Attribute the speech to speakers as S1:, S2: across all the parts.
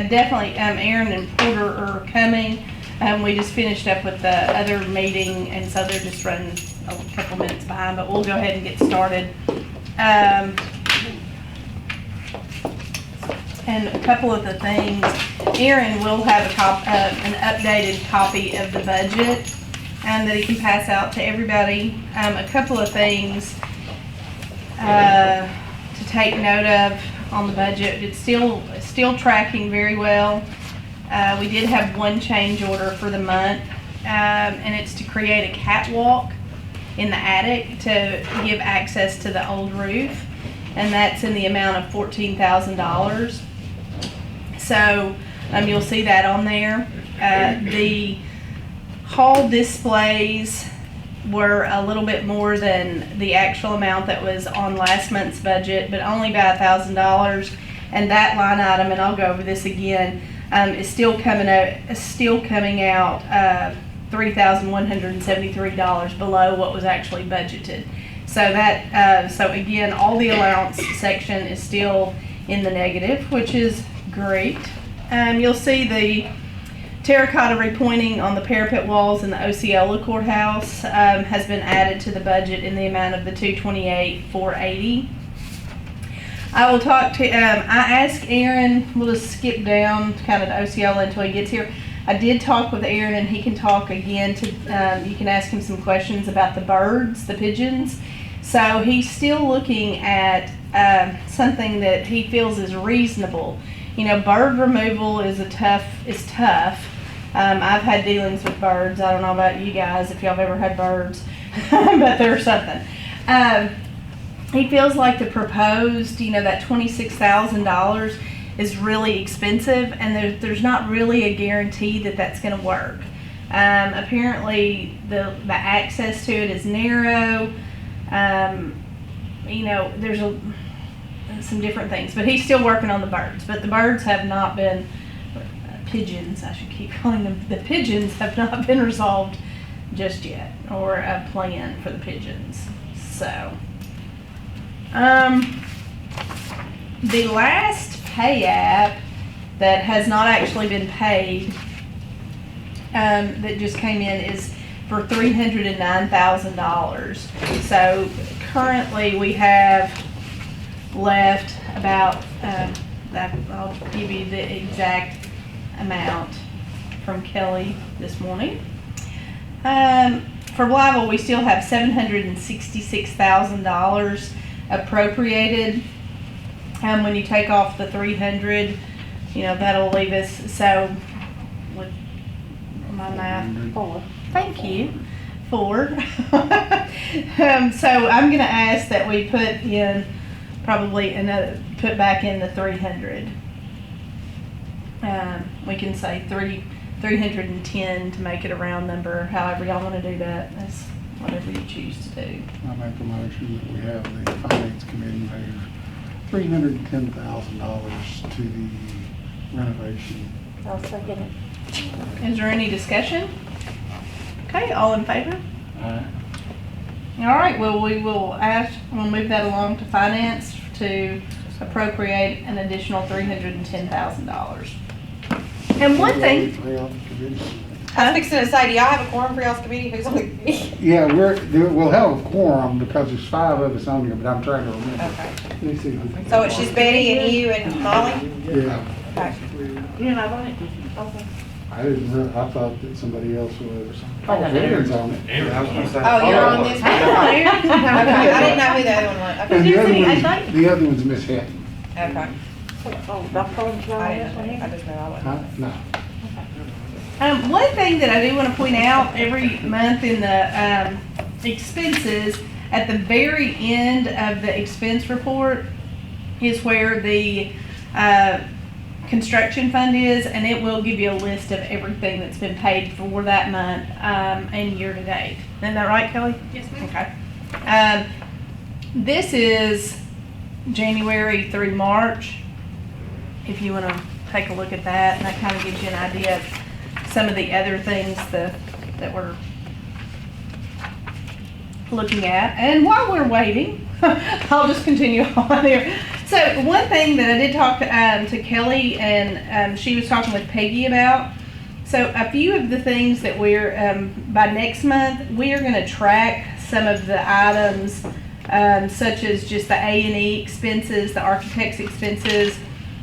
S1: definitely, Aaron and Porter are coming. We just finished up with the other meeting, and so they're just running a couple minutes behind, but we'll go ahead and get started. And a couple of the things, Aaron will have an updated copy of the budget that he can pass out to everybody. A couple of things to take note of on the budget. It's still tracking very well. We did have one change order for the month, and it's to create a catwalk in the attic to give access to the old roof, and that's in the amount of $14,000. So you'll see that on there. The hall displays were a little bit more than the actual amount that was on last month's budget, but only by $1,000. And that line item, and I'll go over this again, is still coming out $3,173 below what was actually budgeted. So that so again, all the allowance section is still in the negative, which is great. You'll see the terracotta repointing on the parapet walls in the Osceola Courthouse has been added to the budget in the amount of the $228,480. I will talk to, I asked Aaron, we'll just skip down kind of the Osceola until he gets here. I did talk with Aaron, and he can talk again to, you can ask him some questions about the birds, the pigeons. So he's still looking at something that he feels is reasonable. You know, bird removal is tough. I've had dealings with birds. I don't know about you guys if y'all have ever had birds, but there's something. He feels like the proposed, that $26,000 is really expensive, and there's not really a guarantee that that's going to work. Apparently, the access to it is narrow. There's some different things, but he's still working on the birds. But the birds have not been, pigeons, I should keep calling them, the pigeons have not been resolved just yet, or a plan for the pigeons. So, the last pay app that has not actually been paid, that just came in, is for $309,000. So currently we have left about, I'll give you the exact amount from Kelly this morning. For Blyville, we still have $766,000 appropriated. When you take off the 300, that'll leave us, so with my math, 4. Thank you. 4. So I'm going to ask that we put in probably put back in the 300. We can say 310 to make it a round number. However y'all want to do that, that's whatever you choose to do.
S2: I make a motion that we have the finance committee pay $310,000 to the renovation.
S3: I'll second it.
S1: Is there any discussion? Okay, all in favor?
S2: Aye.
S1: All right, well, we'll move that along to finance to appropriate an additional $310,000. And one thing,
S3: I was fixing to say, do y'all have a quorum for y'all's committee? Who's on the committee?
S2: Yeah, we'll have a quorum because there's 5 of us on here, but I'm trying to remember.
S3: Okay.
S2: Let me see.
S3: So it's just Betty and you and Molly?
S2: Yeah.
S3: Okay.
S4: You and I on it?
S3: Okay.
S2: I didn't know, I thought that somebody else was or something. Oh, Aaron's on it.
S3: Oh, you're on this one? Okay, I didn't know who the other one was.
S2: And
S3: Okay.
S2: the other one's Miss Hatton.
S3: Okay.
S4: Oh, Dr. Collins,
S3: I didn't know. I just know I wasn't.
S2: No.
S1: one thing that I do want to point out every month in the expenses, at the very end of the expense report is where the construction fund is, and it will give you a list of everything that's been paid for that month and year to date. Isn't that right, Kelly?
S5: Yes, ma'am.
S1: Okay. This is January through March, if you want to take a look at that, and that kind of gives you an idea of some of the other things that we're looking at. And while we're waiting, I'll just continue on here. So one thing that I did talk to Kelly and she was talking with Peggy about. So a few of the things that we're by next month we are going to track some of the items such as just the A&E expenses, the architect's expenses,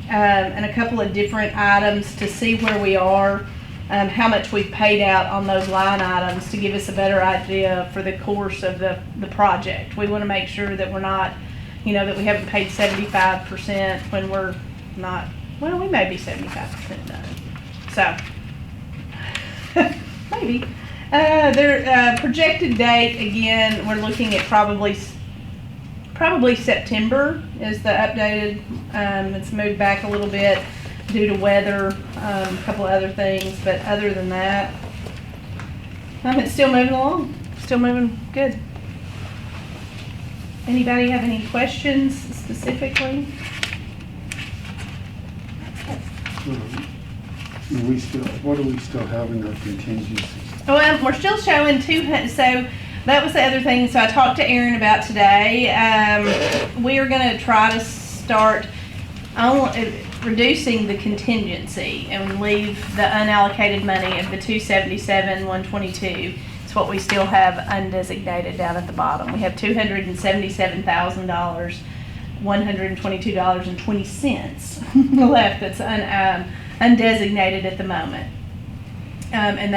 S1: and a couple of different items to see where we are, how much we've paid out on those line items to give us a better idea for the course of the project. We want to make sure that we're not, that we haven't paid 75% when we're not, well, we may be 75% done. So, maybe. Their projected date, again, we're looking at probably September is the updated. It's moved back a little bit due to weather, a couple of other things, but other than that, it's still moving along. Still moving good. Anybody have any questions specifically?
S2: What do we still have in our contingency?
S1: Well, we're still showing 200, so that was the other thing. So I talked to Aaron about today. We are going to try to start reducing the contingency and leave the unallocated money of the 277, 122. It's what we still have undesignated down at the bottom. We have $277,000, $122.20 left that's undesignated at the moment. And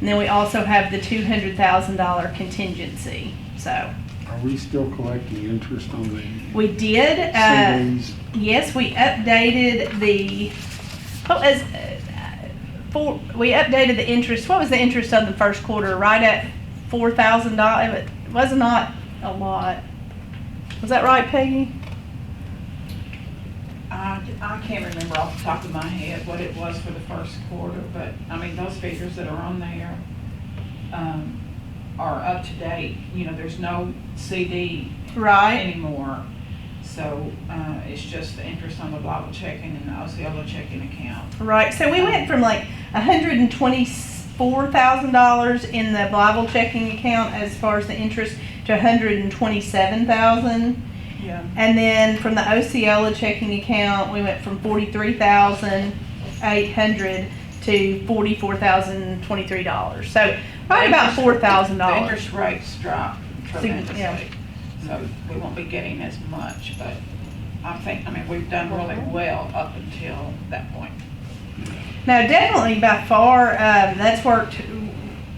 S1: then we also have the $200,000 contingency. So.
S2: Are we still collecting interest on the
S1: We did.
S2: CDs?
S1: Yes, we updated the. We updated the interest. What was the interest on the first quarter? Right at $4,000. It was not a lot. Was that right, Peggy?
S5: I can't remember off the top of my head what it was for the first quarter, but I mean, those figures that are on there are up to date. There's no CD
S1: Right.
S5: anymore. So it's just the interest on the Bible checking and the Osceola checking account.
S1: Right. So we went from like $124,000 in the Bible checking account as far as the interest to $127,000.
S5: Yeah.
S1: And then from the Osceola checking account, we went from $43,800 to $44,023. So probably about $4,000.
S5: The interest rates dropped tremendously.
S1: Yeah.
S5: So we won't be getting as much, but I mean, we've done really well up until that point.
S1: Now, definitely by far, that's worked.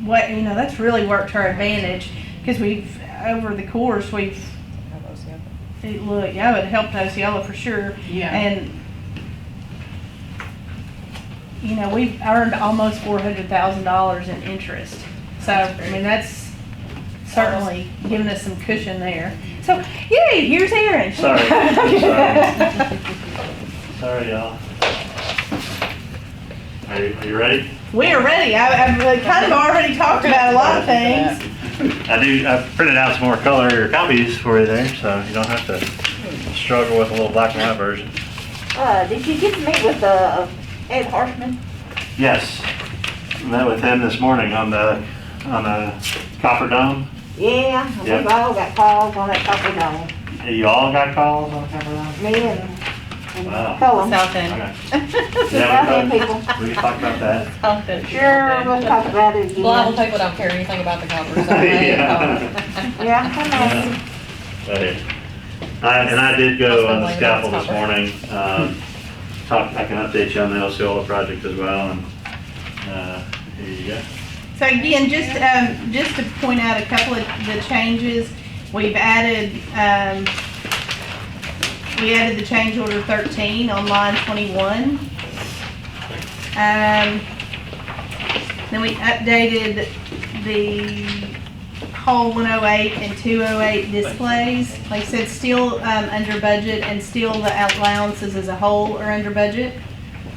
S1: That's really worked to our advantage because we've over the course it helped Osceola for sure.
S5: Yeah.
S1: And we've earned almost $400,000 in interest. So I mean that's certainly giving us some cushion there. So yay! Here's Aaron.
S6: Sorry, y'all. Are you ready?
S1: We are ready. I've kind of already talked about a lot of things.
S6: I printed out some more color copies for you there, so you don't have to struggle with a little black and white version.
S4: Did you get to meet with Ed Harshman?
S6: Yes, met with him this morning on the Copper Dome.
S4: Yeah,
S6: Yep.
S4: we all got calls on that Copper Dome.
S6: You all got calls on the Copper Dome?
S4: Me and
S6: Wow.
S4: Cullen.
S1: South End.
S6: Okay.
S4: South End people.
S6: We can talk about that.
S4: Sure, we'll talk about it again.
S3: Bible people don't care anything about the coppers.
S6: Yeah.
S4: Yeah, come on.
S6: Right here. And I did go on the scaffold this morning. I can update you on the Osceola project as well. And here you go.
S1: So again, just to point out a couple of the changes, we've added the change order 13 on line 21. Then we updated the hall 108 and 208 displays. Like I said, still under budget, and still the allowances as a whole are under budget.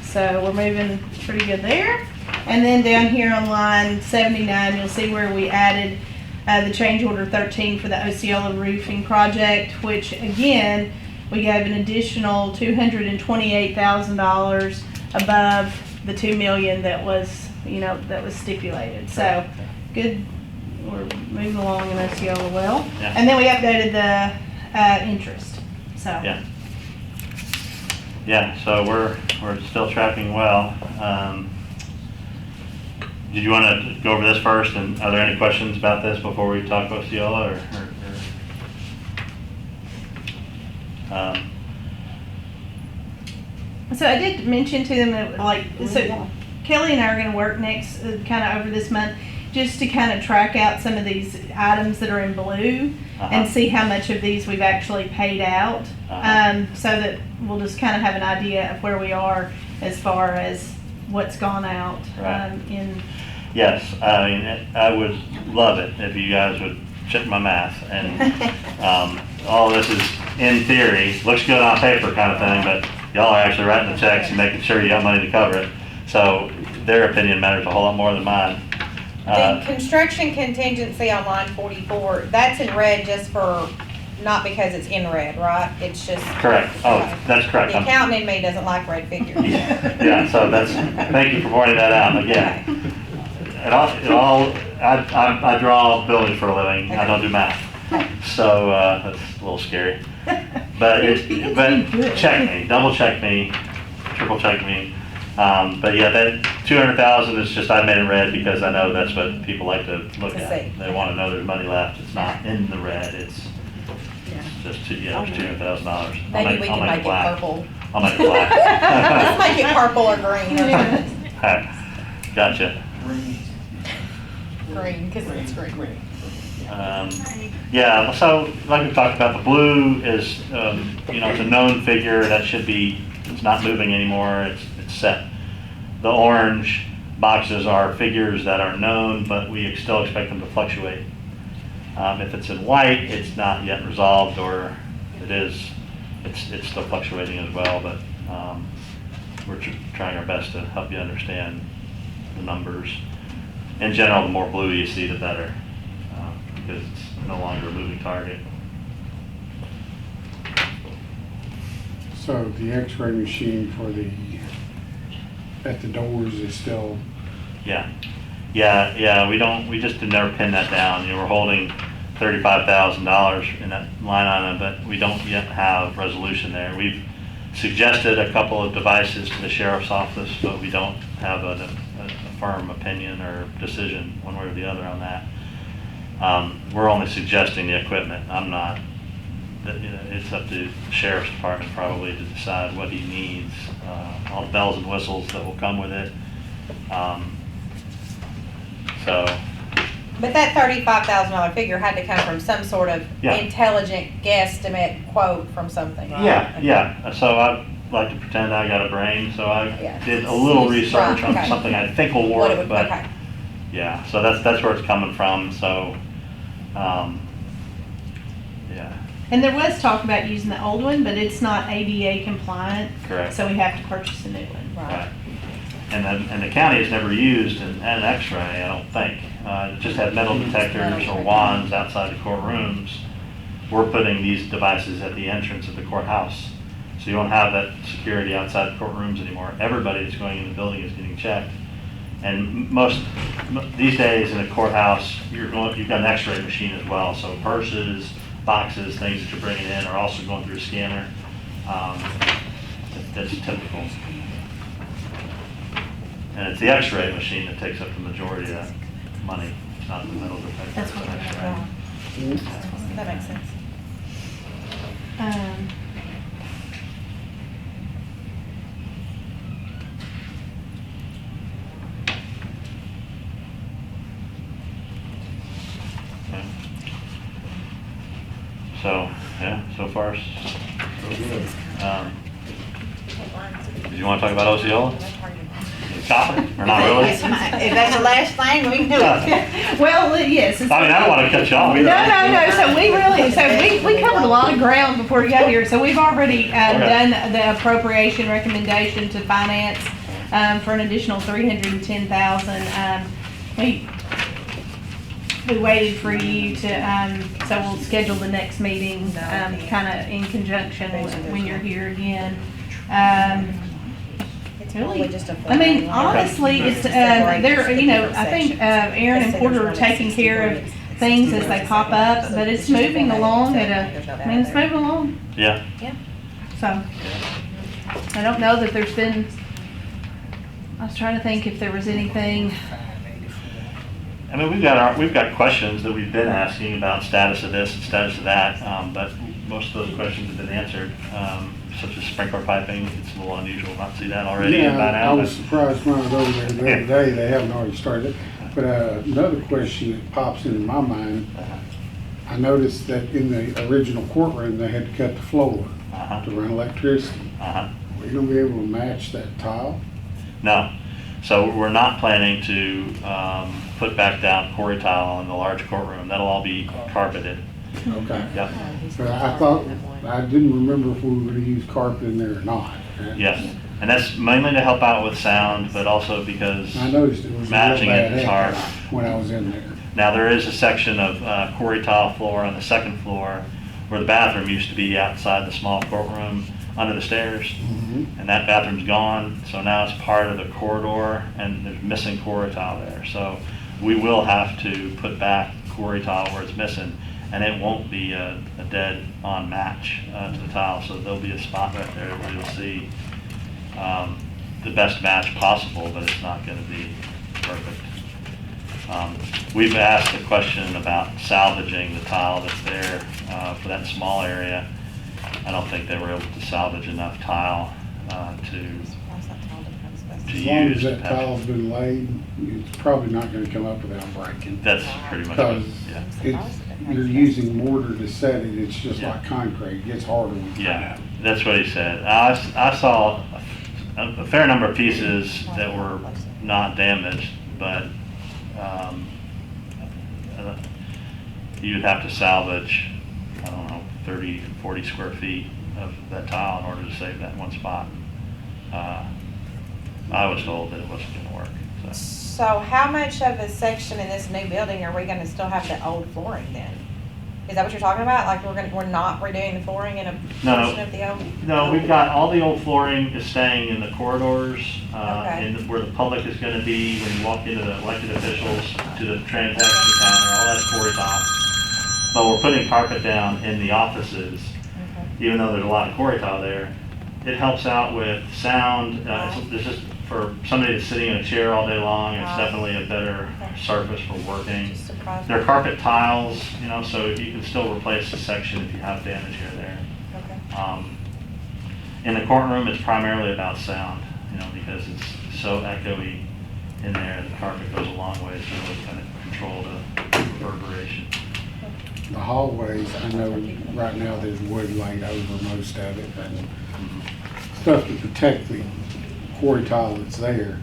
S1: So we're moving pretty good there. And then down here on line 79, you'll see where we added the change order 13 for the Osceola roofing project, which again, we gave an additional $228,000 above the $2 million that was stipulated. So good, we're moving along in Osceola well.
S6: Yeah.
S1: And then we updated the interest. So
S6: Yeah. Yeah, so we're still tracking well. Did you want to go over this first, and are there any questions about this before we talk Osceola,
S1: So I did mention to them that, like, so Kelly and I are gonna work next, kind of over this month, just to kind of track out some of these items that are in blue and see how much of these we've actually paid out. So that we'll just kind of have an idea of where we are as far as what's gone out,
S6: Right.
S1: in.
S6: Yes, I mean, I would love it if you guys would check my math, and all this is, in theory, looks good on paper kind of thing, but y'all are actually writing the checks and making sure you got money to cover it. So their opinion matters a whole lot more than mine.
S3: The construction contingency on line 44, that's in red just for, not because it's in red, right? It's just.
S6: Correct. Oh, that's correct.
S3: The accountant in me doesn't like red figures.
S6: Yeah, so thank you for pointing that out. Again, I draw buildings for a living. I don't do math. So, that's a little scary. But check me, double check me, triple check me. But yeah, that 200,000 is just, I made it red because I know that's what people like to look at. They want to know there's money left. It's not in the red. It's just $200,000.
S3: Maybe we can make it purple.
S6: I'll make it black.
S3: Let's make it purple or green or something.
S6: Alright, gotcha.
S3: Green, because it's green.
S6: Yeah, so like we talked about, the blue is, it's a known figure that should be, it's not moving anymore, it's set. The orange boxes are figures that are known, but we still expect them to fluctuate. If it's in white, it's not yet resolved, or it's still fluctuating as well, but we're trying our best to help you understand the numbers. In general, the more blue you see, the better, because it's no longer a moving target.
S2: So the x-ray machine at the doors is still,
S6: Yeah, we just did never pin that down. We're holding $35,000 in that line item, but we don't yet have resolution there. We've suggested a couple of devices to the sheriff's office, but we don't have a firm opinion or decision one way or the other on that. We're only suggesting the equipment. I'm not. It's up to the sheriff's department probably to decide what he needs. All the bells and whistles that will come with it.
S3: But that $35,000 figure had to come from some sort of intelligent guesstimate quote from something, right?
S6: Yeah. So I like to pretend I got a brain, so I did a little research on something I think will work, but yeah, so that's where it's coming from, so, yeah.
S1: And there was talk about using the old one, but it's not ADA compliant.
S6: Correct.
S1: So we have to purchase a new one.
S6: Right. And the county has never used an X-ray, I don't think. It just had metal detectors or wands outside the courtrooms. We're putting these devices at the entrance of the courthouse. So you won't have that security outside the courtrooms anymore. Everybody that's going in the building is getting checked. And these days in a courthouse, you've got an X-ray machine as well. So purses, boxes, things that you're bringing in are also going through a scanner. That's typical. And it's the X-ray machine that takes up the majority of that money. It's not the metal detector.
S1: That's what
S6: it's
S1: we're
S6: X-ray.
S3: That makes sense.
S6: Okay. So, yeah, so far, so good. Did you want to talk about Osceola? Copper, or not really?
S4: If that's the last thing, we can do it.
S1: Well, yes.
S6: I mean, I don't want to cut you off either.
S1: No. So we covered a lot of ground before we got here. So we've already done the appropriation recommendation to finance for an additional $310,000. We waited for you to, so we'll schedule the next meeting, kind of in conjunction when you're here again.
S3: It's really just a.
S1: I mean, honestly, it's, I think Aaron and Porter are taking care of things as they pop up, but it's moving along it's moving along.
S6: Yeah.
S1: So, I don't know that there's been, I was trying to think if there was anything.
S6: I mean, we've got questions that we've been asking about status of this and status of that, but most of those questions have been answered, such as sprinkler piping. It's a little unusual not to see that already
S2: Yeah,
S6: by
S2: I
S6: now.
S2: was
S6: but-
S2: surprised when I was over there the other day, they haven't already started. But another question that pops into my mind, I noticed that in the original courtroom, they had to cut the floor
S6: Uh-huh.
S2: to run electricity.
S6: Uh-huh.
S2: Are you gonna be able to match that tile?
S6: No. So we're not planning to put back down quarry tile in the large courtroom. That'll all be carpeted.
S2: Okay.
S6: Yep.
S2: But I thought, I didn't remember if we were gonna use carpet in there or not.
S6: Yes. And that's mainly to help out with sound, but also because
S2: I noticed it was a real
S6: matching it
S2: bad
S6: is hard.
S2: echo when I was in there.
S6: Now there is a section of quarry tile floor on the second floor where the bathroom used to be outside the small courtroom under the stairs.
S2: Mhm.
S6: And that bathroom's gone, so now it's part of the corridor and there's missing quarry tile there. So we will have to put back quarry tile where it's missing, and it won't be a dead on match to the tile. So there'll be a spot right there where you'll see the best match possible, but it's not gonna be perfect. We've asked a question about salvaging the tile that's there for that small area. I don't think they were able to salvage enough tile to
S2: As long
S6: use.
S2: as that tile's been laid, it's probably not gonna come up without breaking.
S6: That's pretty much it,
S2: Because
S6: yeah.
S2: you're using mortar to set it, it's just
S6: Yeah.
S2: like concrete, it gets harder with time.
S6: Yeah, that's what he said. I saw a fair number of pieces that were not damaged, but you'd have to salvage, I don't know, 30, 40 square feet of that tile in order to save that one spot. I was told that it wasn't gonna work, so.
S3: So how much of a section in this new building are we gonna still have the old flooring then? Is that what you're talking about? Like we're not redoing the flooring in a
S6: No.
S3: portion of the old?
S6: No, we've got, all the old flooring is staying in the corridors,
S3: Okay.
S6: in where the public is gonna be when you walk into the elected officials, to the transaction counter, all that's quarry tile. But we're putting carpet down in the offices,
S3: Okay.
S6: even though there's a lot of quarry tile there. It helps out with sound, it's just, for somebody that's sitting in a chair all day long, it's
S3: Wow.
S6: definitely a better
S3: Okay.
S6: surface for working.
S3: Just surprised.
S6: They're carpet tiles, so you can still replace the section if you have damage here or there.
S3: Okay.
S6: In the courtroom, it's primarily about sound, because it's so echoey in there. The carpet goes a long way to really kind of control the reverberation.
S2: The hallways, I know right now there's wood laid over most of it and stuff to protect the quarry tile that's there.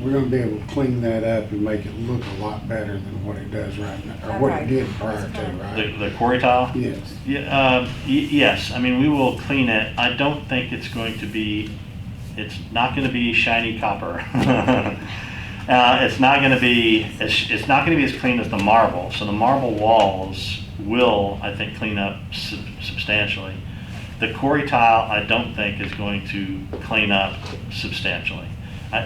S2: We're gonna be able to clean that up and make it look a lot better than what it does right now, or what it did prior to, right?
S6: The quarry tile?
S2: Yes.
S6: Yeah, yes, I mean, we will clean it. I don't think it's going to be, it's not gonna be shiny copper. It's not gonna be as clean as the marble. So the marble walls will, I think, clean up substantially. The quarry tile, I don't think is going to clean up substantially.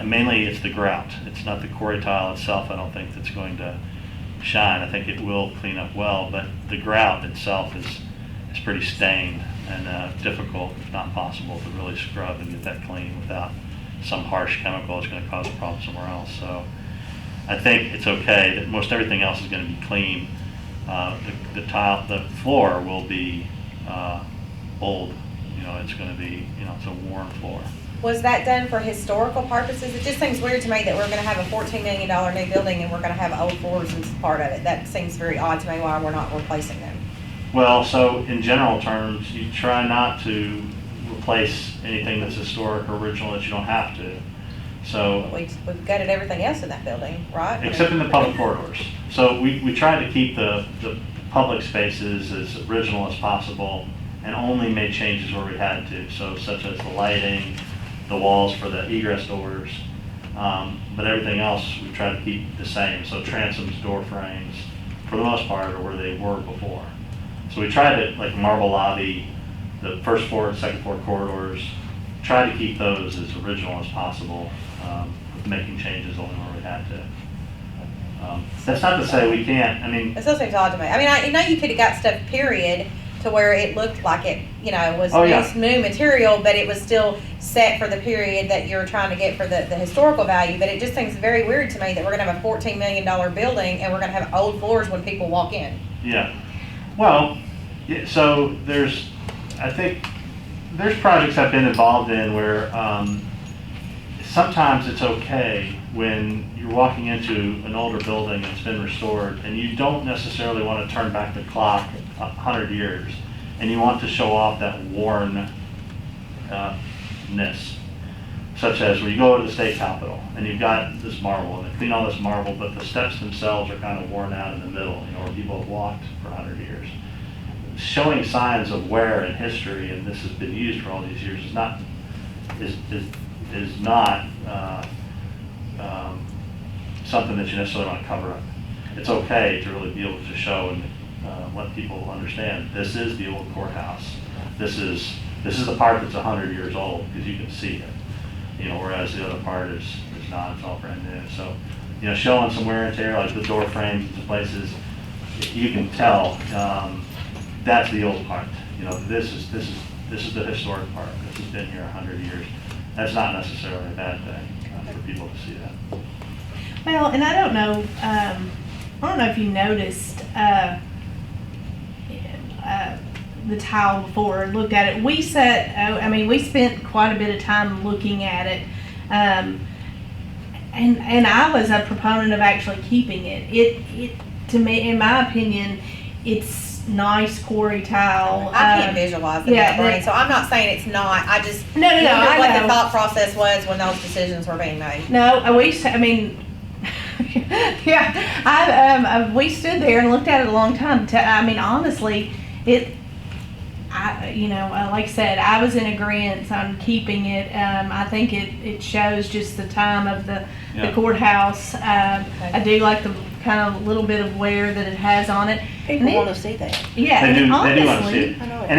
S6: Mainly it's the grout. It's not the quarry tile itself, I don't think, that's going to shine. I think it will clean up well, but the grout itself is pretty stained and difficult, if not possible, to really scrub and get that clean without some harsh chemical that's going to cause a problem somewhere else. So I think it's okay that most everything else is going to be clean. The floor will be old. It's going to be, it's a worn floor.
S3: Was that done for historical purposes? It just seems weird to me that we're gonna have a $14 million new building and we're gonna have old floors as part of it. That seems very odd to me why we're not replacing them.
S6: Well, so in general terms, you try not to replace anything that's historic or original that you don't have to. So,
S3: We've gutted everything else in that building, right?
S6: except in the public corridors. So we try to keep the public spaces as original as possible and only made changes where we had to. So such as the lighting, the walls for the egress doors, but everything else we try to keep the same. So transoms, door frames, for the most part, are where they were before. So we try to, like marble lobby, the first floor and second floor corridors, try to keep those as original as possible, with making changes only where we had to. That's not to say we can't, I mean,
S3: It still seems odd to me. I mean, I know you could have got stuff, period, to where it looked like it, was
S6: Oh, yeah.
S3: new material, but it was still set for the period that you're trying to get for the historical value. But it just seems very weird to me that we're gonna have a $14 million building and we're gonna have old floors when people walk in.
S6: Yeah. Well, so I think there's projects I've been involved in where sometimes it's okay when you're walking into an older building that's been restored and you don't necessarily want to turn back the clock 100 years and you want to show off that worn-ness, such as when you go to the state capitol and you've got this marble and they clean all this marble, but the steps themselves are kind of worn out in the middle, where people have walked for 100 years. Showing signs of wear and history, and this has been used for all these years, is not something that you necessarily want to cover up. It's okay to really be able to show and let people understand this is the old courthouse. This is the part that's 100 years old because you can see it. Whereas the other part is not. It's all brand new. So, showing some wear and tear, like the door frames and places, you can tell that's the old part. This is the historic part. This has been here 100 years. That's not necessarily a bad thing for people to see that.
S1: Well, and I don't know if you noticed the tile before and looked at it. We spent quite a bit of time looking at it, and I was a proponent of actually keeping it. It to me, in my opinion, it's nice quarry tile.
S3: I can't visualize it in my brain, so I'm not saying it's not. I just
S1: No.
S3: wonder
S1: I
S3: what
S1: know.
S3: the thought process was when those decisions were being made.
S1: No, we stood there and looked at it a long time. Honestly, like I said, I was in agreement on keeping it. I think it shows just the time of the courthouse. I do like the kind of little bit of wear that it has on it.
S4: People want to see that.
S1: Yeah,
S6: They do
S1: honestly,
S6: want to see it.
S4: I know it.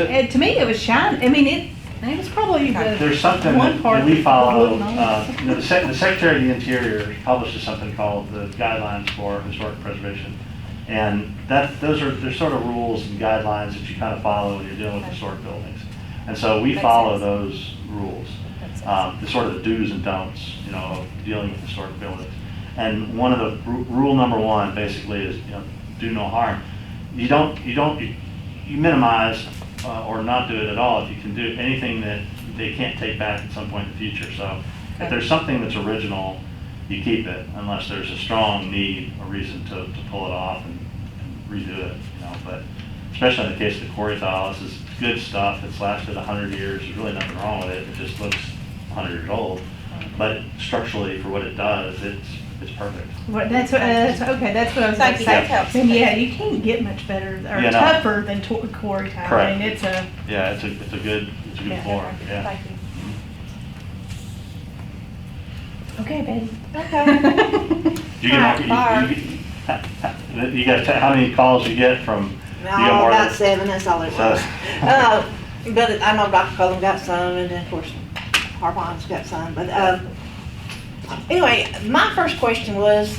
S6: And
S1: to me, it was shiny. It was probably
S6: there's something
S1: one part
S6: that we follow.
S1: that looked nice.
S6: The Secretary of the Interior publishes something called the Guidelines for Historic Preservation, and there's sort of rules and guidelines that you kind of follow when you're dealing with historic buildings, and so we
S3: Makes
S6: follow
S3: sense.
S6: those rules, the sort of the do's and don'ts, of dealing with historic buildings. And one of the rule number one basically is do no harm. You minimize or not do it at all if you can do anything that they can't take back at some point in the future. So if there's something that's original, you keep it unless there's a strong need or reason to pull it off and redo it. But especially in the case of the quarry tile, this is good stuff that's lasted 100 years. There's really nothing wrong with it. It just looks 100 years old. But structurally, for what it does, it's perfect.
S1: That's what I was going to
S3: Thank you,
S1: say.
S3: that helps.
S1: And yeah, you can't get much better or
S6: Yeah, no.
S1: tougher than quarry tile.
S6: Correct.
S1: It's a
S6: Yeah, it's a good
S1: Yeah.
S6: floor. Yeah.
S3: Thank you.
S1: okay, Betty.
S3: Okay.
S6: You guys, how many calls you get from?
S4: No,
S6: you got more
S4: about
S6: than-
S4: 7, that's all it was. But I know Dr. Cullen got some, and then of course Harpon's got some, but anyway, my first question was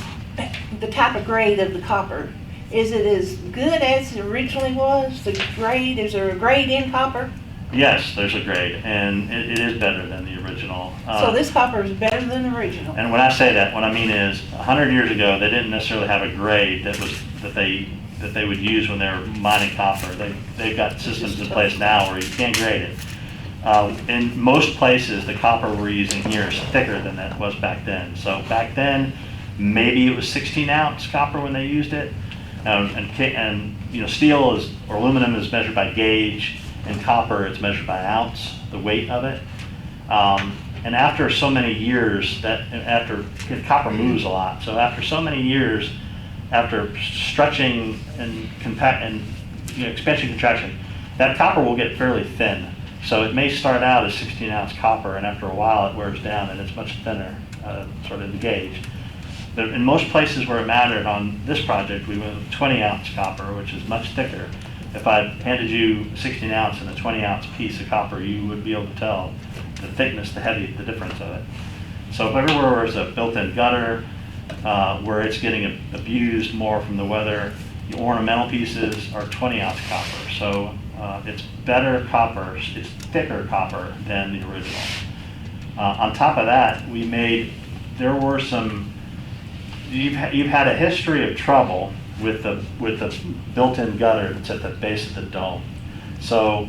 S4: the type of grade of the copper. Is it as good as it originally was? The grade, is there a grade in copper?
S6: Yes, there's a grade, and it is better than the original.
S4: So this copper is better than the original?
S6: And when I say that, what I mean is 100 years ago, they didn't necessarily have a grade that they would use when they were mining copper. They've got systems in place now where you can't grade it. In most places, the copper we're using here is thicker than that was back then. So back then, maybe it was 16-ounce copper when they used it. Steel or aluminum is measured by gauge, and copper it's measured by ounce, the weight of it. And after so many years, copper moves a lot. So after so many years, after stretching and expansion contraction, that copper will get fairly thin. So it may start out as 16-ounce copper, and after a while it wears down and it's much thinner, sort of the gauge. But in most places where it mattered on this project, we went with 20-ounce copper, which is much thicker. If I handed you 16-ounce and a 20-ounce piece of copper, you would be able to tell the thickness, the difference of it. So if everywhere there's a built-in gutter, where it's getting abused more from the weather, The ornamental pieces are 20-ounce copper, so it's better copper, it's thicker copper than the original. On top of that, there were some, you've had a history of trouble with the built-in gutter that's at the base of the dome. So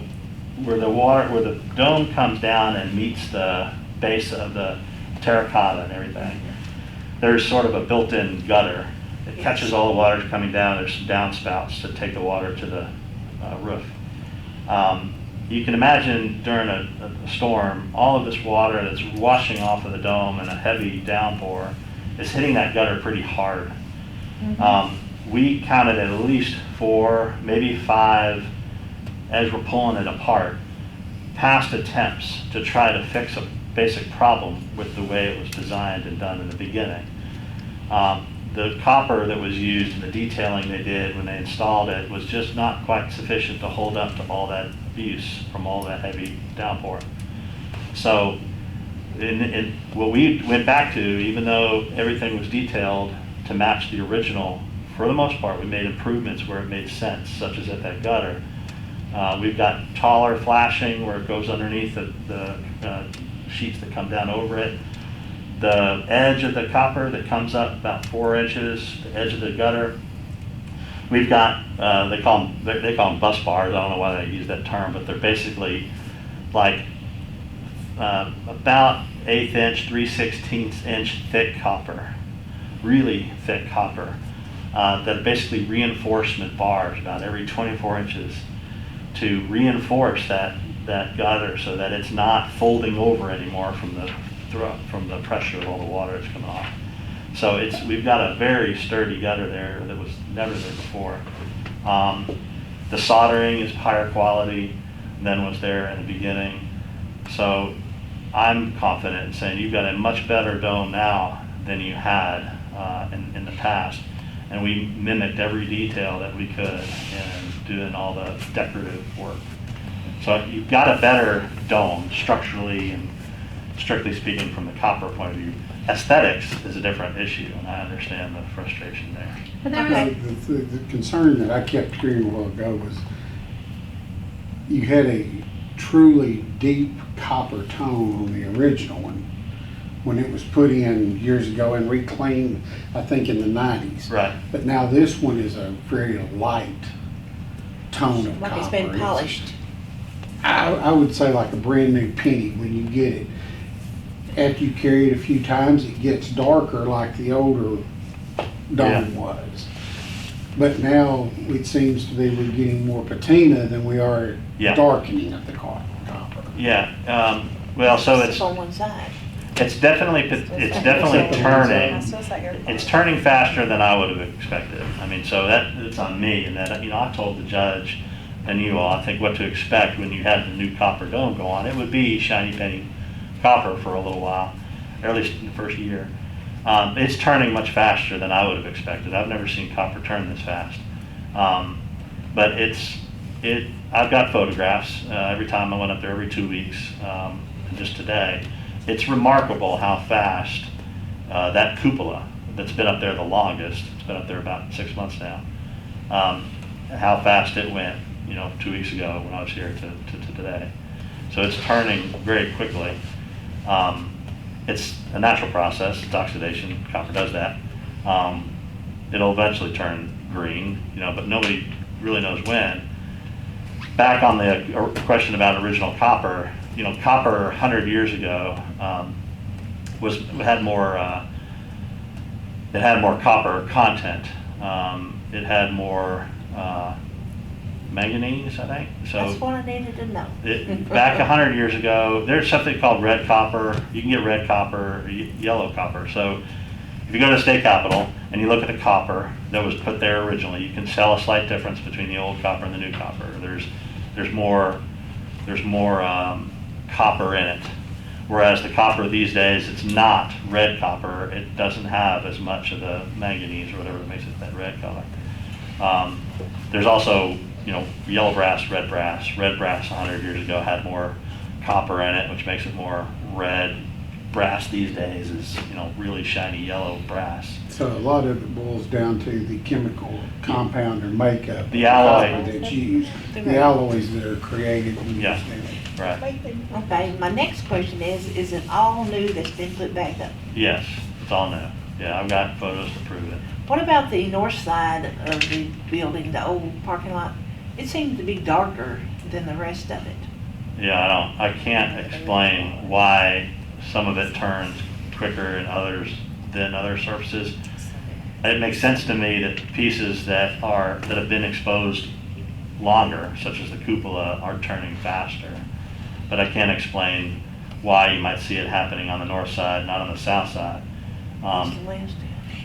S6: where the dome comes down and meets the base of the terracotta and everything, there's sort of a built-in gutter. It catches all the water coming down. There's some downspouts to take the water to the roof. You can imagine during a storm, all of this water that's washing off of the dome in a heavy downpour is hitting that gutter pretty hard. We counted at least 4, maybe 5, as we're pulling it apart, past attempts to try to fix a basic problem with the way it was designed and done in the beginning. The copper that was used and the detailing they did when they installed it was just not quite sufficient to hold up to all that abuse from all that heavy downpour. So what we went back to, even though everything was detailed to match the original, for the most part, we made improvements where it made sense, such as at that gutter. We've got taller flashing where it goes underneath the sheets that come down over it. The edge of the copper that comes up about 4 inches, the edge of the gutter. We've got, they call them bus bars. I don't know why they use that term, but they're basically like about 1/8 inch, 3/16 inch thick copper, really thick copper, that are basically reinforcement bars about every 24 inches to reinforce that gutter so that it's not folding over anymore from the pressure of all the water that's coming off. So we've got a very sturdy gutter there that was never there before. The soldering is higher quality than was there in the beginning. So I'm confident in saying you've got a much better dome now than you had in the past. And we mimicked every detail that we could in doing all the decorative work. So you've got a better dome structurally and strictly speaking from the copper point of view. Aesthetics is a different issue, and I understand the frustration there.
S1: But there was,
S2: The concern that I kept hearing a while ago was you had a truly deep copper tone on the original one when it was put in years ago and reclaimed, I think, in the 90s.
S6: Right.
S2: But now this one is a very light tone of
S4: Like
S2: copper.
S4: it's been polished.
S2: I would say like a brand new penny when you get it. After you carry it a few times, it gets darker like the older dome was. But now it seems to be we're getting more patina than we are darkening of the copper.
S6: Yeah. Well, so
S4: It's on one side.
S6: it's definitely turning.
S3: I still say you're-
S6: It's turning faster than I would have expected. I mean, so it's on me, and that I told the judge and you all, I think, what to expect when you had the new copper dome go on. It would be shiny penny copper for a little while, or at least in the first year. It's turning much faster than I would have expected. I've never seen copper turn this fast. But I've got photographs every time I went up there every 2 weeks, and just today. It's remarkable how fast that cupola that's been up there the longest, it's been up there about 6 months now, how fast it went, 2 weeks ago when I was here to today. So it's turning very quickly. It's a natural process, it's oxidation, copper does that. It'll eventually turn green, but nobody really knows when. Back on the question about original copper, copper 100 years ago had more copper content. It had more manganese, I think. So
S4: That's what I needed to know.
S6: back 100 years ago, there's something called red copper. You can get red copper or yellow copper. So if you go to the state capitol and you look at the copper that was put there originally, you can tell a slight difference between the old copper and the new copper. There's more copper in it. Whereas the copper these days, it's not red copper. It doesn't have as much of the manganese or whatever that makes it that red color. There's also, yellow brass, red brass. Red brass 100 years ago had more copper in it, which makes it more red brass these days is, really shiny yellow brass.
S2: So a lot of it boils down to the chemical compound or makeup. of
S6: The alloy.
S2: copper that's used, the alloys that are created when you
S6: Yeah.
S2: stand it.
S6: Right.
S4: Okay, my next question is it all new that's been put back up?
S6: Yes, it's all new. Yeah, I've got photos to prove it.
S4: What about the north side of the building, the old parking lot? It seems to be darker than the rest of it.
S6: Yeah, I can't explain why some of it turns quicker than other surfaces. It makes sense to me that pieces that have been exposed longer, such as the cupola, are turning faster. But I can't explain why you might see it happening on the north side, not on the south side.
S4: That's the last.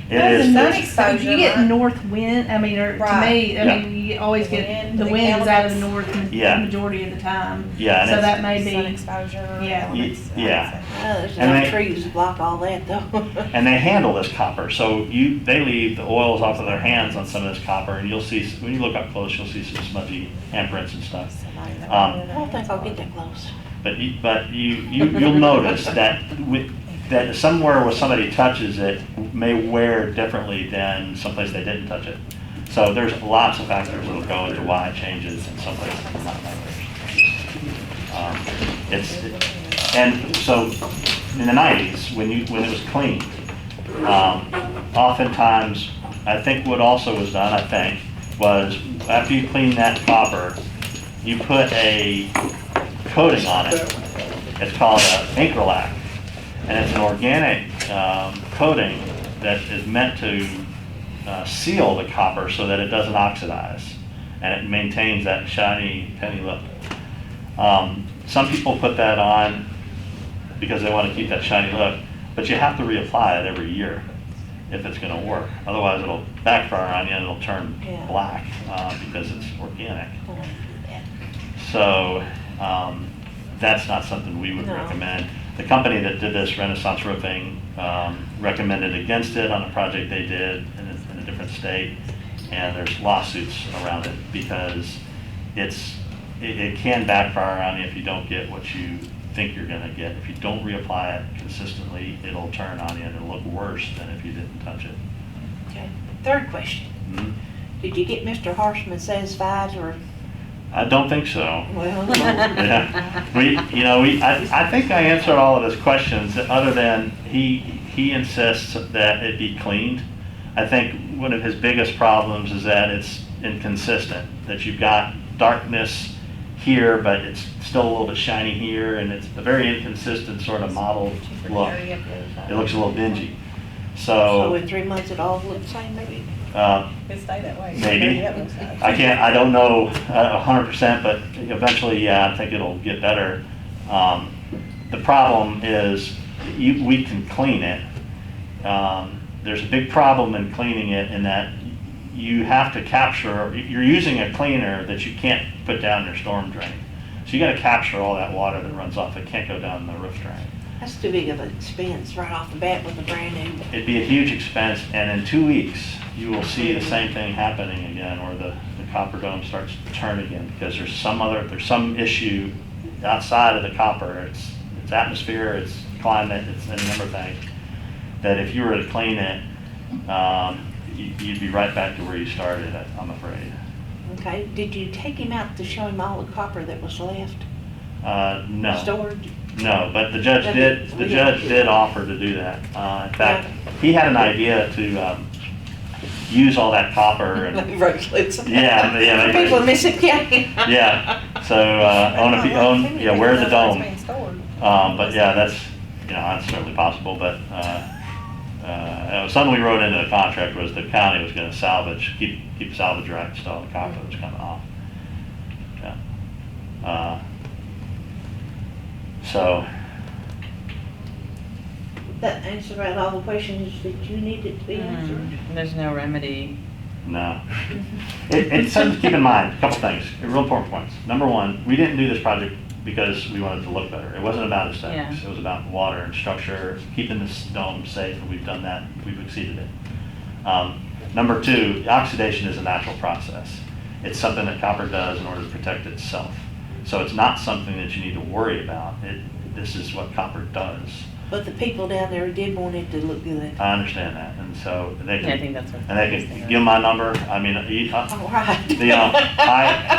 S6: It
S1: There's
S6: is.
S1: a
S3: sun
S1: nice
S3: exposure,
S1: You get
S3: right?
S1: north wind, I mean, or to
S3: Right.
S1: me, I
S6: Yeah.
S1: mean, you always
S3: The
S1: get,
S3: wind,
S1: the
S3: the
S1: wind is out of the
S3: elements.
S1: north
S6: Yeah.
S1: the majority of the time.
S6: Yeah, and
S1: So
S6: it's-
S1: that may
S3: Sun
S1: be,
S3: exposure.
S1: Yeah.
S3: elements,
S6: Yeah.
S4: There's
S6: And
S4: enough
S6: they-
S4: trees to block all that though.
S6: And they handle this copper, so they leave the oils off of their hands on some of this copper, and you'll see, when you look up close, you'll see some smudgy handprints and stuff.
S4: I don't think I'll get that close.
S6: But you'll notice that that somewhere where somebody touches it may wear differently than someplace they didn't touch it. So there's lots of factors that will go into why it changes in some places and not in others. And so in the 90s, when it was clean, oftentimes, I think what also was done, was after you clean that copper, you put a coating on it. It's called incrolac, and it's an organic coating that is meant to seal the copper so that it doesn't oxidize, and it maintains that shiny, penny look. Some people put that on because they want to keep that shiny look, but you have to reapply it every year if it's going to work. Otherwise, it'll backfire on you and it'll turn
S4: Yeah.
S6: black because it's organic. So that's not something we would
S4: No.
S6: recommend. The company that did this, Renaissance Roofing, recommended against it on a project they did in a different state, and there's lawsuits around it because it can backfire on you if you don't get what you think you're going to get. If you don't reapply it consistently, it'll turn on you and it'll look worse than if you didn't touch it.
S4: Okay. Third question.
S6: Mhm.
S4: Did you get Mr. Harshman satisfied or,
S6: I don't think so.
S4: well?
S6: Yeah. I think I answered all of his questions, other than he insists that it be cleaned. I think one of his biggest problems is that it's inconsistent, that you've got darkness here, but it's still a little bit shiny here, and it's a very inconsistent sort of mottled look. It looks a little dingy.
S4: So
S6: So,
S4: in 3 months it all look the same maybe?
S3: Could stay that way.
S6: Maybe.
S3: That looks nice.
S6: I don't know 100%, but eventually, yeah, I think it'll get better. The problem is, we can clean it. There's a big problem in cleaning it in that you have to capture, you're using a cleaner that you can't put down your storm drain. So you gotta capture all that water that runs off. It can't go down the roof drain.
S4: That's too big of an expense right off the bat with a brand new.
S6: It'd be a huge expense, and in 2 weeks, you will see the same thing happening again, where the copper dome starts to turn again, because there's some issue outside of the copper. It's atmosphere, it's climate, it's a number of things, that if you were to clean it, you'd be right back to where you started, I'm afraid.
S4: Okay, did you take him out to show him all the copper that was left
S6: No.
S4: stored?
S6: No, but the judge did offer to do that. In fact, he had an idea to use all that copper and,
S4: Bracelets.
S6: yeah.
S4: People in Mississippi County.
S6: Yeah, so, wear the dome.
S3: It's being stored.
S6: But yeah, that's certainly possible, but, something we wrote into the contract was the county was gonna keep salvage rights to all the copper that was coming off. Yeah. So,
S4: That answered right all the questions that you needed to be answered.
S7: There's no remedy.
S6: no. It's something to keep in mind, a couple things, real important points. Number one, we didn't do this project because we wanted it to look better. It wasn't about aesthetics.
S7: Yeah.
S6: It was about water and structure, keeping this dome safe, and we've done that. We've exceeded it. Number two, oxidation is a natural process. It's something that copper does in order to protect itself. So it's not something that you need to worry about. This is what copper does.
S4: But the people down there did want it to look good.
S6: I understand that, and so they
S7: Yeah, I
S6: can,
S7: think that's what.
S6: and they can give them my number. I mean,
S4: All right.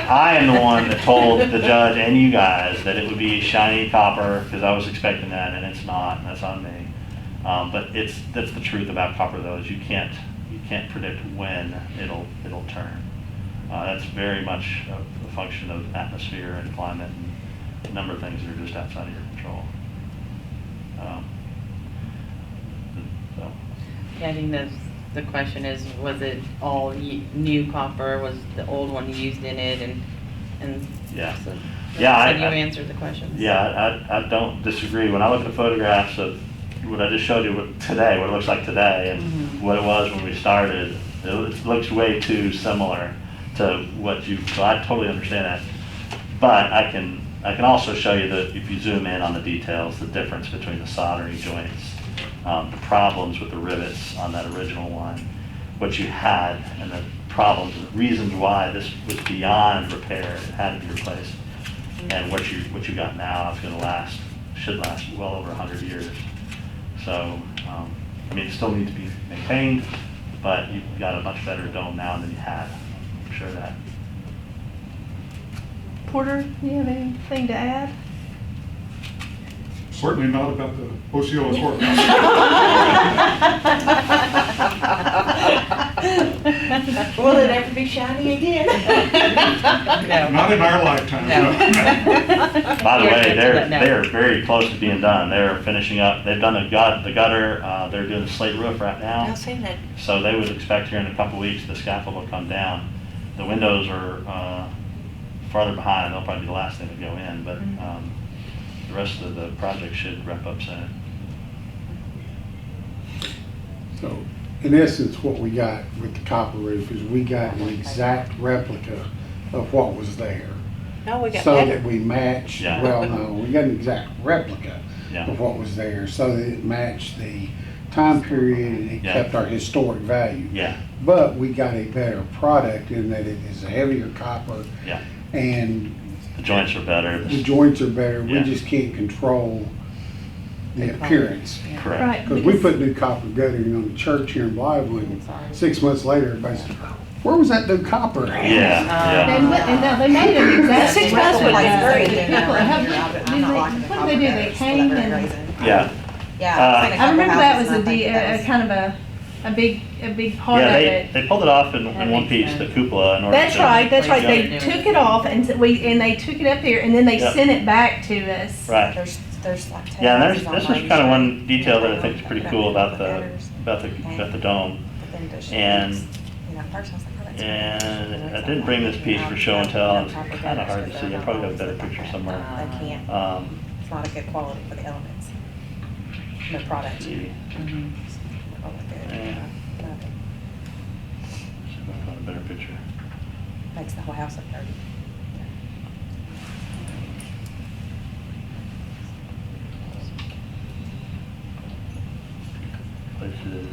S6: I am the one that told the judge and you guys that it would be shiny copper, because I was expecting that, and it's not, and that's on me. But that's the truth about copper, though, is you can't predict when it'll turn. That's very much a function of atmosphere and climate and a number of things that are just outside of your control. So,
S7: Yeah, I think the question is, was it all new copper? Was the old one used in it? And
S6: Yeah.
S7: so,
S6: Yeah,
S7: so you
S6: I-
S7: answered the questions.
S6: Yeah, I don't disagree. When I look at the photographs of what I just showed you today, what it looks like today, and what it was when we started, it looks way too similar to what you, so I totally understand that. But I can also show you that if you zoom in on the details, the difference between the soldering joints, the problems with the rivets on that original one, what you had, and the problems, the reasons why this was beyond repair, it had to be replaced. And what you got now is going to should last well over 100 years. So, I mean, it still needs to be maintained, but you've got a much better dome now than you had. I'm sure of that.
S1: Porter, do you have anything to add?
S8: Certainly not about the Osceola Courthouse.
S4: Will it ever be shiny again?
S8: Not in our lifetime.
S7: No.
S6: By the
S7: You're
S6: way,
S7: good to
S6: they're
S7: let know.
S6: they're very close to being done. They're finishing up. They've done the gutter. They're doing the slate roof right now.
S4: I've seen that.
S6: So they would expect here in a couple weeks the scaffold will come down. The windows are farther behind. They'll probably be the last thing to go in, but the rest of the project should wrap up soon.
S2: So, in essence, what we got with the copper roof is we got an exact replica of what was there.
S4: No, we got
S2: So
S4: better.
S2: that we matched,
S6: Yeah.
S2: well, no, we got an exact replica
S6: Yeah.
S2: of what was there, so that it matched the time period and it
S6: Yeah.
S2: kept our historic value.
S6: Yeah,
S2: But we got a better product in that it is a heavier copper
S6: yeah.
S2: and
S6: The joints are better.
S2: the joints are better. We
S6: Yeah.
S2: just can't control the appearance.
S6: Correct.
S1: Right.
S2: Because we put new copper guttering on the church here in Blythewood, and 6 months later, everybody's, where was that new copper?
S6: Yeah, yeah.
S1: And now they made it exactly.
S4: 6 months would be great.
S3: I'm not liking the
S1: What did they do? They
S3: copper
S1: came
S3: gutters,
S1: and,
S3: so that
S6: Yeah.
S3: Yeah, I've seen a
S1: I
S3: couple
S1: remember that
S3: houses
S1: was
S3: and I think that was-
S1: kind of a big part
S6: Yeah,
S1: of
S6: they
S1: it.
S6: pulled it off in
S7: That
S6: one
S7: makes
S6: piece,
S7: sense.
S6: the cupola, in order to.
S1: That's right,
S6: Yeah.
S1: They took it off and they took it up here and then they
S6: Yep.
S1: sent it back to us.
S6: Right.
S3: There's like 10
S6: Yeah, and
S3: houses on
S6: this is
S3: Main
S6: kind of one
S3: Street.
S6: detail that I think is pretty
S3: Yeah,
S6: cool about the
S3: gutters.
S6: dome.
S3: But then there's-
S6: And-
S3: you know, first I was like, oh, that's
S6: And
S3: nice.
S6: I didn't bring this piece for show and tell. It's kind of hard to see. I probably got a better picture somewhere.
S3: They can't, it's not a good quality for the elements. No product.
S6: See,
S7: Mhm.
S3: Oh, good.
S6: Yeah.
S3: Nothing.
S6: see if I can find a better picture.
S3: Makes the whole house look dirty.
S6: Places.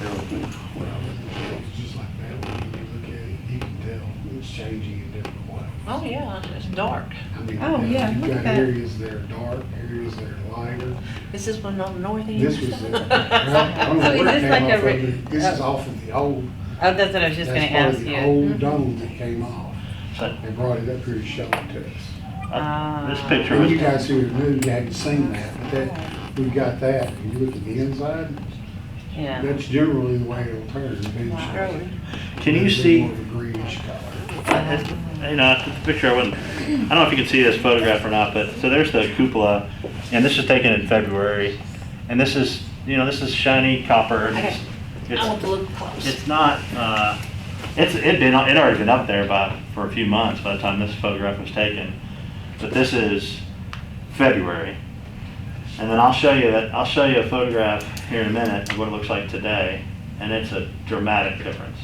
S6: Bear with me.
S2: It's just like that, when you look at it, you can tell it's changing in different ways.
S4: Oh, yeah, it's dark.
S2: I mean,
S1: Oh, yeah,
S2: you've
S1: look at
S2: got
S1: that.
S2: areas that are dark, areas that are lighter.
S4: This is one on the north end.
S2: This was, well, I don't know
S7: So is
S2: where it
S7: this
S2: came
S7: like a
S2: off
S7: re-
S2: of. This is off of the old,
S7: Oh, that's what I was just gonna
S2: that's part
S7: ask
S2: of the
S7: you.
S2: old dome that came off.
S6: So,
S2: They brought it up here to show it to us.
S6: this picture
S2: And
S6: was.
S2: you guys who are new, you hadn't seen that, but that, we've got that. And you look at the inside,
S7: Yeah.
S2: that's generally the way it'll turn eventually.
S6: Can you
S2: It's
S6: see?
S2: more of a greenish color.
S6: You know, the picture I wouldn't, I don't know if you can see this photograph or not, but, so there's the cupola, and this is taken in February, and this is, you know, this is shiny copper. and
S4: Okay. I want
S6: It's,
S4: to look close.
S6: it's not, it already been up there for a few months by the time this photograph was taken, but this is February. And then I'll show you a photograph here in a minute of what it looks like today, and it's a dramatic difference.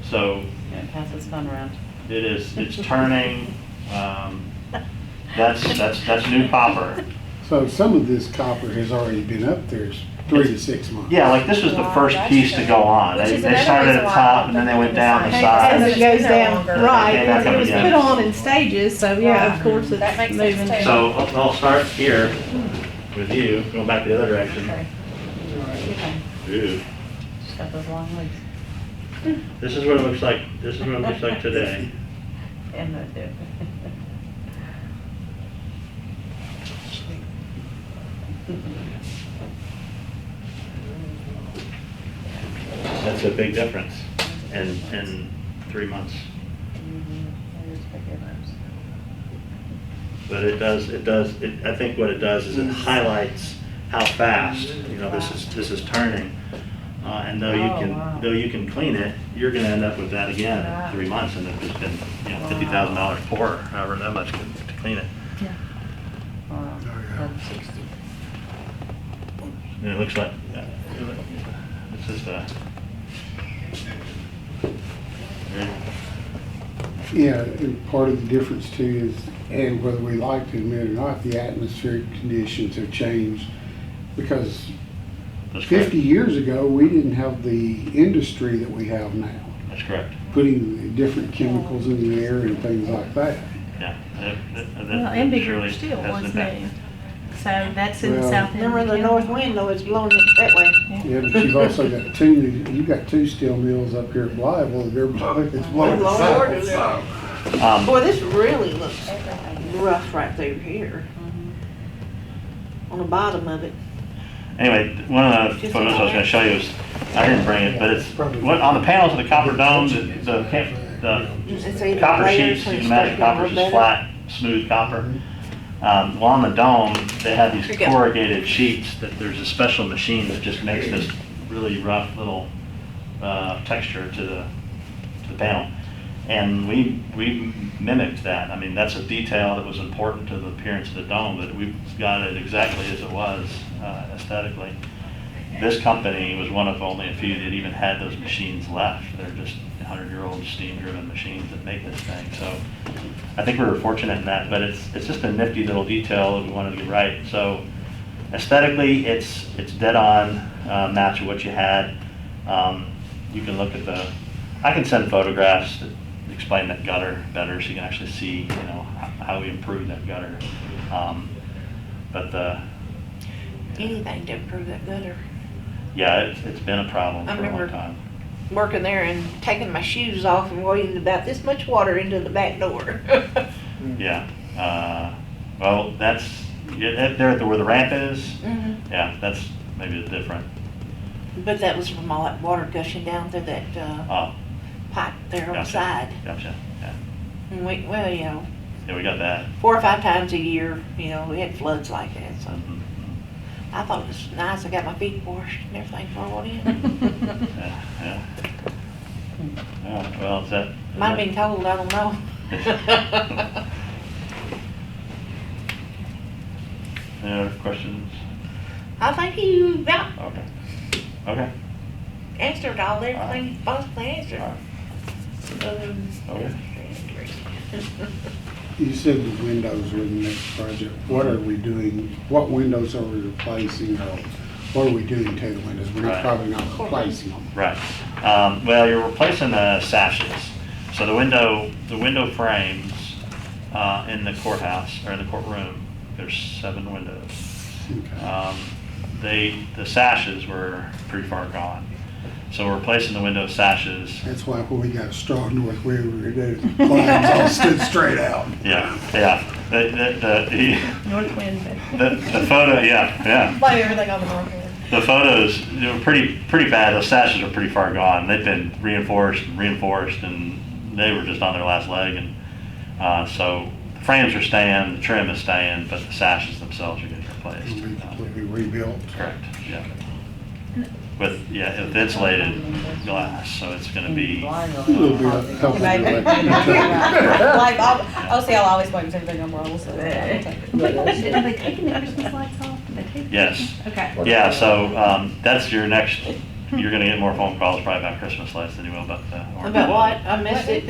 S6: So,
S7: Yeah, pass this phone around.
S6: it's turning, that's new copper.
S2: So some of this copper has already been up there 3 to 6 months.
S6: Yeah, like this was the first piece to go on.
S3: Which
S6: They
S3: is
S6: they
S3: another
S6: started at
S3: reason
S6: the
S3: why
S6: top
S3: I'm
S6: and then they went
S3: thinking
S6: down the
S3: the
S1: As
S3: side.
S6: side.
S1: it goes down,
S3: longer.
S1: right,
S6: Okay, back
S1: it
S6: up
S1: was
S6: again.
S1: put on in stages, so yeah, of course
S3: That
S1: it's
S3: makes
S1: moving.
S3: sense too.
S6: So I'll start here. with you, going back the other direction.
S7: Okay.
S6: Ooh.
S7: She's got those long legs.
S6: This is what it looks like, this is what it looks like today.
S7: And those do.
S6: That's a big difference in 3 months.
S7: There's a big difference.
S6: But I think what it does is it highlights how fast, this is turning. And though you can clean it, you're gonna end up with that again in 3 months, and it's been, $50,000 pour, however that much to clean it.
S1: Yeah.
S7: Wow.
S2: yeah.
S7: 60.
S6: And it looks like, it's just
S2: Yeah, and part of the difference too is, and whether we like to admit it or not, the atmospheric conditions have changed. Because
S6: that's correct.
S2: 50 years ago, we didn't have the industry that we have now,
S6: That's correct,
S2: putting different chemicals in the air and things like that.
S6: yeah.
S1: Well, and bigger
S6: surely
S1: still
S6: has
S1: was
S6: an impact.
S1: new. So that's in the
S2: Well-
S1: south end.
S4: Remember
S1: of
S4: the
S1: town.
S4: north wind though, it's blowing it that way.
S2: Yeah, but you've also got you've got two steel mills up here at Blytheville that it's blowing
S4: Lord,
S2: south,
S4: is
S2: so.
S4: Boy, this really looks rough right through here. On the bottom of it.
S6: Anyway, one of the photos I was gonna show you is, I didn't bring it, but it's, on the panels of the copper dome, the
S4: It's either
S6: copper
S4: layers
S6: sheets,
S4: or
S6: you can imagine
S4: stuff
S6: copper is
S4: better.
S6: just flat, smooth copper. Well, on the dome, they have these
S4: Here you go.
S6: corrugated sheets that there's a special machine that just makes this really rough little texture to the panel. And we mimicked that. I mean, that's a detail that was important to the appearance of the dome, but we've got it exactly as it was aesthetically. This company was one of only a few that even had those machines left. They're just 100-year-old steam-driven machines that make this thing. So I think we were fortunate in that, but it's just a nifty little detail that we wanted to get right. So aesthetically, it's dead on, match of what you had. You can look at I can send photographs that explain that gutter better, so you can actually see, how we improved that gutter.
S4: Anything to improve that gutter.
S6: Yeah, it's been a problem
S4: I
S6: for a long
S4: remember-
S6: time.
S4: Working there and taking my shoes off and wading about this much water into the back door.
S6: Yeah. Well, that's, there where the ramp is,
S4: Mhm.
S6: yeah, that's maybe different.
S4: But that was from all that water gushing down through that
S6: Oh,
S4: pipe there on the
S6: gotcha.
S4: side.
S6: Gotcha, yeah.
S4: And well,
S6: Yeah, we got that.
S4: 4 or 5 times a year, we had floods like that. So
S6: Mhm.
S4: I thought it was nice. I got my feet washed and everything for I went in.
S6: Yeah. Yeah, well, is that?
S4: Might have been cold, I don't know.
S6: Any other questions?
S4: I think you about
S6: Okay.
S4: answered everything you possibly answered.
S6: Okay.
S2: You said the windows were the next project. What are we doing? What windows are we replacing, or what are we doing to the windows? We're
S6: Right.
S2: probably not replacing them.
S6: Right. Well, you're replacing the sashes. So the window frames in the courthouse, or in the courtroom, there's 7 windows.
S2: Okay.
S6: The sashes were pretty far gone. So we're replacing the window sashes.
S2: That's why when we got a strong north wind, the blinds all stood straight out.
S6: Yeah. The
S1: North wind.
S6: the photo, yeah.
S3: Blame everything on the north wind.
S6: The photos, they were pretty bad. Those sashes are pretty far gone. They've been reinforced, and they were just on their last leg. And so the frames are staying, the trim is staying, but the sashes themselves are getting replaced.
S2: It'll be completely rebuilt.
S6: Correct, yeah. With insulated glass, so it's gonna be,
S2: A little bit of help with the
S3: Maybe.
S2: electric.
S3: Like, Osceola always blames everything on Rolls, so.
S1: But are they taking the Christmas lights off? Did they take?
S6: yes.
S1: Okay.
S6: Yeah, so that's your next, you're gonna get more phone calls probably about Christmas lights than you will about the.
S4: About what? I missed it.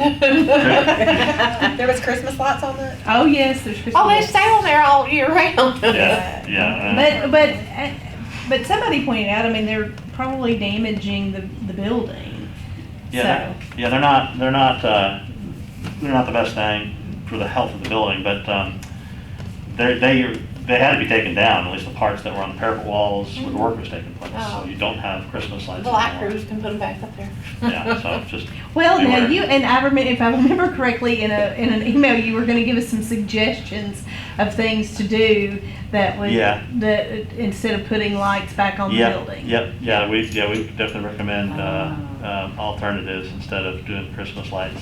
S3: There was Christmas lights on the.
S1: Oh, yes, there's Christmas.
S4: Oh, they
S1: lights.
S4: stay on there all year round.
S6: Yeah.
S1: But somebody pointed out, I mean, they're probably damaging the building.
S6: Yeah,
S1: So,
S6: they're not the best thing for the health of the building, but they had to be taken down, at least the parts that were on the parapet walls where the work was taking place.
S4: Oh.
S6: So you don't have Christmas lights
S4: The light
S6: anymore.
S4: crews can put them back up there.
S6: Yeah, so just.
S1: Well, now
S6: beware.
S1: you, and I remember, if I remember correctly, in an email, you were gonna give us some suggestions of things to do that would,
S6: Yeah.
S1: that, instead of putting lights back on the building.
S6: Yeah, we definitely recommend, alternatives instead of doing Christmas lights.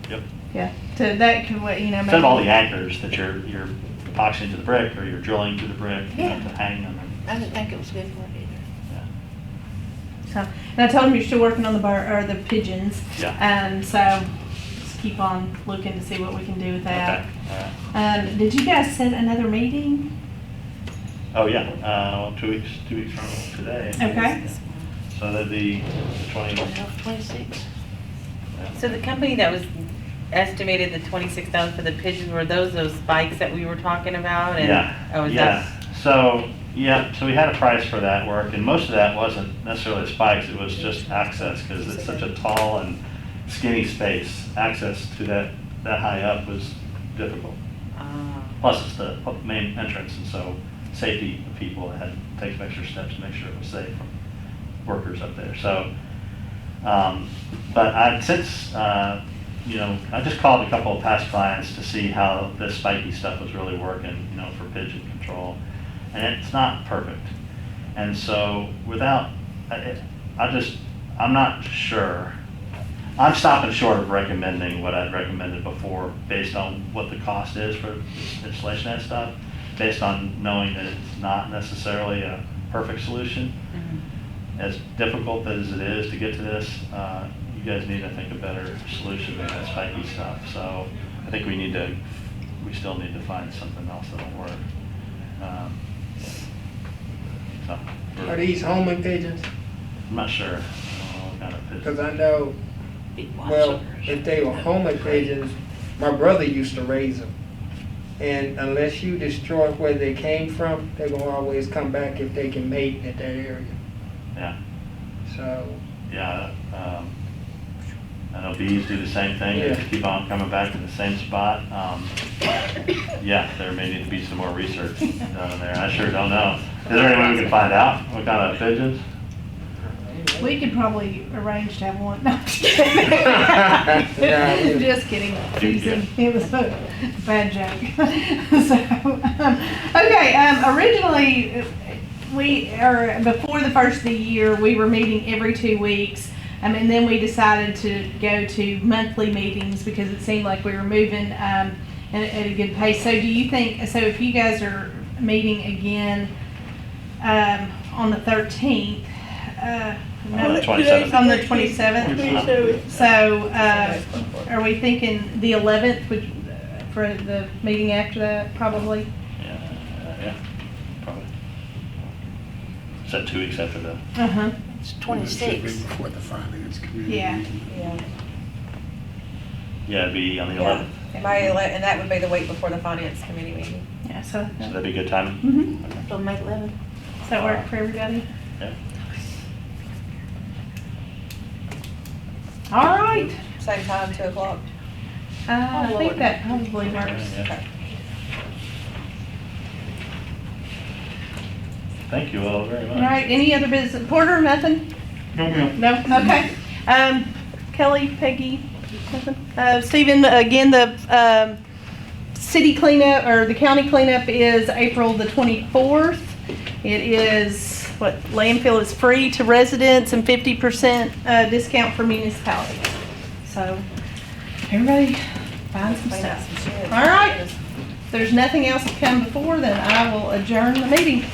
S6: Yep.
S1: Yeah, so that could, you know,
S6: Instead of all the
S1: maybe,
S6: anchors that you're epoxying to the brick or you're drilling to the brick, you
S4: Yeah.
S6: have to hang them.
S4: I didn't think it was good for it either.
S1: so, and I told him you're still working on the or the pigeons.
S6: Yeah.
S1: So just keep on looking to see what we can do with that.
S6: Okay, all right.
S1: Did you guys set another meeting?
S6: Oh, yeah, 2 weeks from today.
S1: Okay.
S6: So that'd be the 20.
S4: 26.
S7: So the company that was estimated the 26,000 for the pigeons, were those spikes that we were talking about? And,
S6: Yeah,
S7: oh, is
S6: yeah.
S7: that,
S6: So we had a price for that work, and most of that wasn't necessarily spikes, it was just access, because it's such a tall and skinny space. Access to that high up was difficult. Plus, it's the main entrance, and so safety of people had to take some extra steps to make sure it was safe for workers up there. So, but I just called a couple of past clients to see how this spiky stuff was really working, for pigeon control, and it's not perfect. And so I'm not sure. I'm stopping short of recommending what I'd recommended before based on what the cost is for installation of that stuff, based on knowing that it's not necessarily a perfect solution. As difficult as it is to get to this, you guys need, I think, a better solution than that spiky stuff. So I think we still need to find something else that'll work. So
S9: Are these homing pigeons?
S6: I'm not sure. I don't know what kind of pigeon.
S9: Because I know, well, if they were homing pigeons, my brother used to raise them. And unless you destroy where they came from, they're gonna always come back if they can mate at that area.
S6: Yeah.
S9: So,
S6: Yeah. I know bees do the same thing. They
S9: Yeah.
S6: keep on coming back to the same spot. Yeah, there may need to be some more research done there. I sure don't know. Is there any way we can find out what kind of pigeons?
S1: We could probably arrange to have one. No, I'm just kidding.
S9: Yeah.
S1: Just kidding. Teasing. It was a bad joke. Originally, before the first of the year, we were meeting every 2 weeks. And then we decided to go to monthly meetings because it seemed like we were moving at a good pace. So do you think, so if you guys are meeting again on the 13th,
S6: On the 27th.
S1: On the 27th? So are we thinking the 11th for the meeting after that, probably?
S6: Yeah, probably. Is that 2 weeks after the?
S1: Uh-huh.
S4: It's
S2: It should be
S4: 26.
S2: before the finance committee.
S1: Yeah.
S2: meeting.
S3: Yeah.
S6: Yeah, it'd be on the
S3: Yeah.
S6: 11th.
S3: And that would be the week before the finance committee meeting.
S1: Yeah, so.
S6: So that'd be good timing?
S1: Mm-hmm.
S4: So May 11th.
S1: Does that work for everybody?
S6: Yeah.
S1: All right.
S3: Same time, 2 o'clock.
S1: I think that probably works.
S6: Yeah. Thank you all very much.
S1: All right, any other business? Porter, nothing?
S8: No, ma'am.
S1: No? Okay. Kelly, Peggy, nothing? Stephen, again, the city cleanup, or the county cleanup is April the 24th. It is, landfill is free to residents and 50% discount for municipalities. So, everybody find some
S3: Clean up
S1: stuff.
S3: some shit.
S1: All right. If there's nothing else to come before, then I will adjourn the meeting.